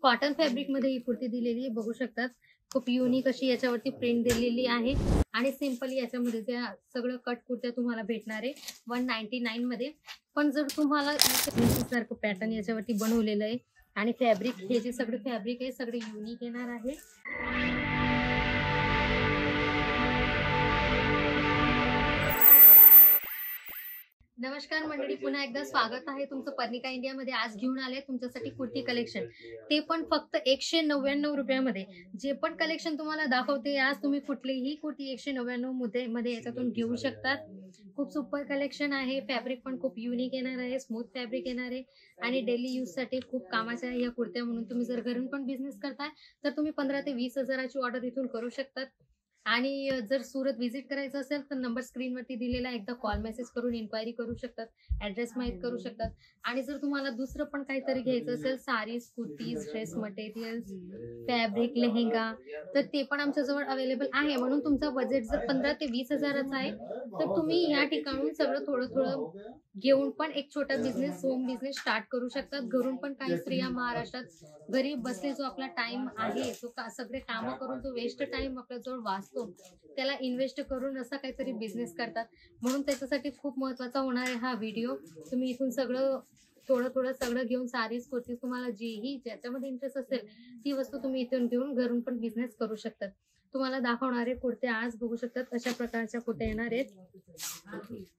Cotton fabric मध्ये ही कुर्ती दिलेली आहे, बघू शकतात. खूप युनिक अशी याच्यावरती प्रिंट दिलेली आहे आणि सिंपल याच्यामध्ये त्या सगळं कट कुर्त्या तुम्हाला भेटणार आहे 199 मध्ये. पण जर तुम्हाला सारखं पॅटर्न याच्यावरती बनवलेलं आहे आणि फॅब्रिक हे जे सगळे फॅब्रिक आहे सगळे युनिक येणार आहे. नमस्कार मंडळी, पुन्हा एकदा स्वागत आहे तुमचं पर्निका इंडियामध्ये. आज घेऊन आले तुमच्यासाठी कुर्ती कलेक्शन, ते पण फक्त 199 रुपयामध्ये. जे पण कलेक्शन तुम्हाला दाखवते आज, तुम्ही कुठलीही कुर्ती 199 मध्ये याच्यातून घेऊ शकतात. खूप सुपर कलेक्शन आहे. फॅब्रिक पण खूप युनिक येणार आहे, स्मूथ फॅब्रिक येणार आहे आणि डेली यूज साठी खूप कामाच्या या कुर्त्या. म्हणून तुम्ही जर घरून पण बिझनेस करताय तर तुम्ही 15 ते 20 हजाराची ऑर्डर इथून करू शकतात. आणि जर सुरत व्हिजिट करायचं असेल तर नंबर स्क्रीनवरती दिलेला, एकदा कॉल मेसेज करून इन्क्वायरी करू शकतात, ऍड्रेस माहीत करू शकतात. आणि जर तुम्हाला दुसरं पण काहीतरी घ्यायचं असेल, sarees, kurtis, dress materials, fabric, lehenga, तर ते पण आमच्याजवळ अवेलेबल आहे. म्हणून तुमचा बजेट जर 15 ते 20 हजाराचा आहे तर तुम्ही या ठिकाणून सगळं थोडं थोडं घेऊन पण एक छोटा बिझनेस, होम बिझनेस स्टार्ट करू शकतात. घरून पण काही स्त्रिया महाराष्ट्रात घरी बसले, जो आपला टाइम आहे तो सगळे कामं करून जो वेस्ट टाइम आपल्याजवळ वाचतो त्याला इन्व्हेस्ट करून असा काहीतरी बिझनेस करतात. म्हणून त्याच्यासाठी खूप महत्वाचा होणार आहे हा व्हिडिओ. तुम्ही इथून सगळं थोडं थोडं सगळं घेऊन, साडीज, कुर्तीज, तुम्हाला जेही ज्याच्यामध्ये इंटरेस्ट असेल ती वस्तू तुम्ही इथून घेऊन घरून पण बिझनेस करू शकतात. तुम्हाला दाखवणारे कुर्ते आज बघू शकतात, अशा प्रकारच्या कुर्त्या येणार आहेत.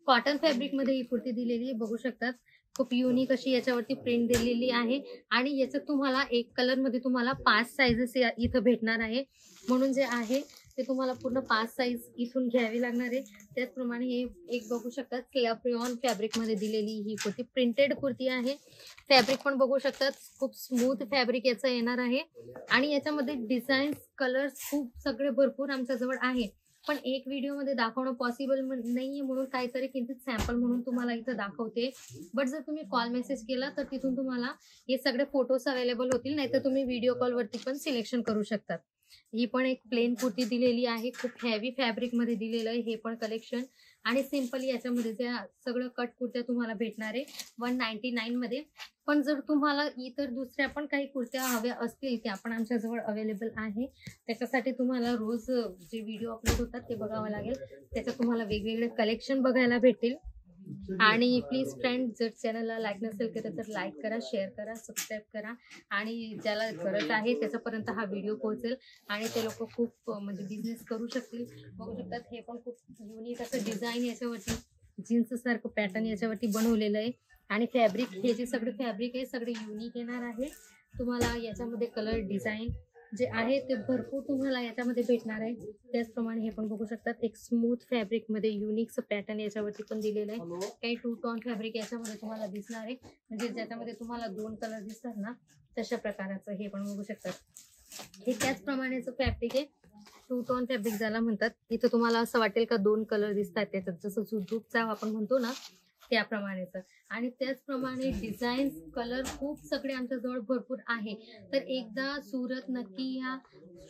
कॉटन फॅब्रिक मध्ये ही कुर्ती दिलेली आहे, बघू शकतात. खूप युनिक अशी याच्यावरती प्रिंट दिलेली आहे आणि याच्यात तुम्हाला एक कलर मध्ये तुम्हाला 5 साइजेस इथं भेटणार आहे. म्हणून जे आहे ते तुम्हाला पूर्ण 5 साइज इथून घ्यावी लागणार आहे. त्याचप्रमाणे हे एक बघू शकतात, क्रेऑन फॅब्रिक मध्ये दिलेली ही कुर्ती प्रिंटेड कुर्ती आहे. फॅब्रिक पण बघू शकतात, खूप स्मूथ फॅब्रिक याचं येणार आहे आणि याच्यामध्ये डिझाईन्स, कलर्स खूप सगळे भरपूर आमच्याजवळ आहे. पण एक व्हिडिओ मध्ये दाखवणं पॉसिबल नाहीये, म्हणून काहीतरी किंचित सॅम्पल म्हणून तुम्हाला इथं दाखवते. बट जर तुम्ही कॉल मेसेज केला तर तिथून तुम्हाला हे सगळे फोटोज अवेलेबल होतील, नाहीतर तुम्ही व्हिडिओ कॉल वरती पण सिलेक्शन करू शकतात. ही पण एक प्लेन कुर्ती दिलेली आहे, खूप हेवी फॅब्रिक मध्ये दिलेलं आहे हे पण कलेक्शन. आणि सिंपल याच्यामध्ये त्या सगळं कट कुर्त्या तुम्हाला भेटणार आहे 199 मध्ये. पण जर तुम्हाला इतर दुसऱ्या पण काही कुर्त्या हव्या असतील त्या पण आमच्याजवळ अवेलेबल आहे. त्याच्यासाठी तुम्हाला रोज जे व्हिडिओ अपलोड होतात ते बघावं लागेल. त्याच्यात तुम्हाला वेगवेगळे कलेक्शन बघायला भेटेल. आणि प्लीज फ्रेंड, जर चॅनलला लाईक नसेल केलं तर लाईक करा, शेअर करा, सबस्क्राईब करा आणि ज्याला गरज आहे त्याच्यापर्यंत हा व्हिडिओ पोहोचेल आणि ते लोक खूप म्हणजे बिझनेस करू शकतील. बघू शकतात, हे पण खूप युनिक असं डिझाईन याच्यावरती, जीन्स सारखं पॅटर्न याच्यावरती बनवलेलं आहे आणि फॅब्रिक हे जे सगळे फॅब्रिक आहे सगळे युनिक येणार आहे. तुम्हाला याच्यामध्ये कलर, डिझाईन जे आहे ते भरपूर तुम्हाला याच्यामध्ये भेटणार आहे. त्याचप्रमाणे हे पण बघू शकतात, एक स्मूथ फॅब्रिक मध्ये युनिक पॅटर्न याच्यावरती पण दिलेलं आहे. काही 2 टोन फॅब्रिक याच्यामध्ये तुम्हाला दिसणार आहे, म्हणजे ज्याच्यामध्ये तुम्हाला 2 कलर दिसतात ना तशा प्रकाराचं हे पण बघू शकतात. हे त्याचप्रमाणेच फॅब्रिक आहे, 2 टोन फॅब्रिक ज्याला म्हणतात. इथं तुम्हाला असं वाटेल का 2 कलर दिसतात त्याच्यात, जसं झुडूपचा आपण म्हणतो ना त्याप्रमाणेच. आणि त्याचप्रमाणे डिझाईन्स, कलर खूप सगळे आमच्याजवळ भरपूर आहे. तर एकदा सुरत नक्की या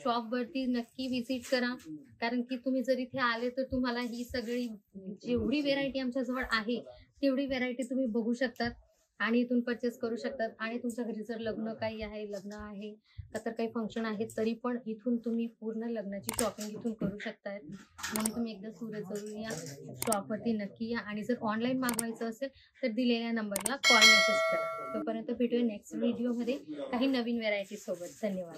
शॉप वरती नक्की व्हिजिट करा, कारण की तुम्ही जर इथे आले तर तुम्हाला ही सगळी जेवढी व्हेरायटी आमच्याजवळ आहे तेवढी व्हेरायटी तुम्ही बघू शकतात आणि इथून परचेस करू शकतात. आणि तुमच्या घरी जर लग्न काही आहे, लग्न आहे का तर काही फंक्शन आहे, तरी पण इथून तुम्ही पूर्ण लग्नाची शॉपिंग इथून करू शकताय. म्हणून तुम्ही एकदा सुरत जरूर या, शॉपवरती नक्की या. आणि जर ऑनलाईन मागवायचं असेल तर दिलेल्या नंबरला कॉल मेसेज करा. तोपर्यंत भेटूया नेक्स्ट व्हिडिओमध्ये काही नवीन व्हेरायटी सोबत. धन्यवाद.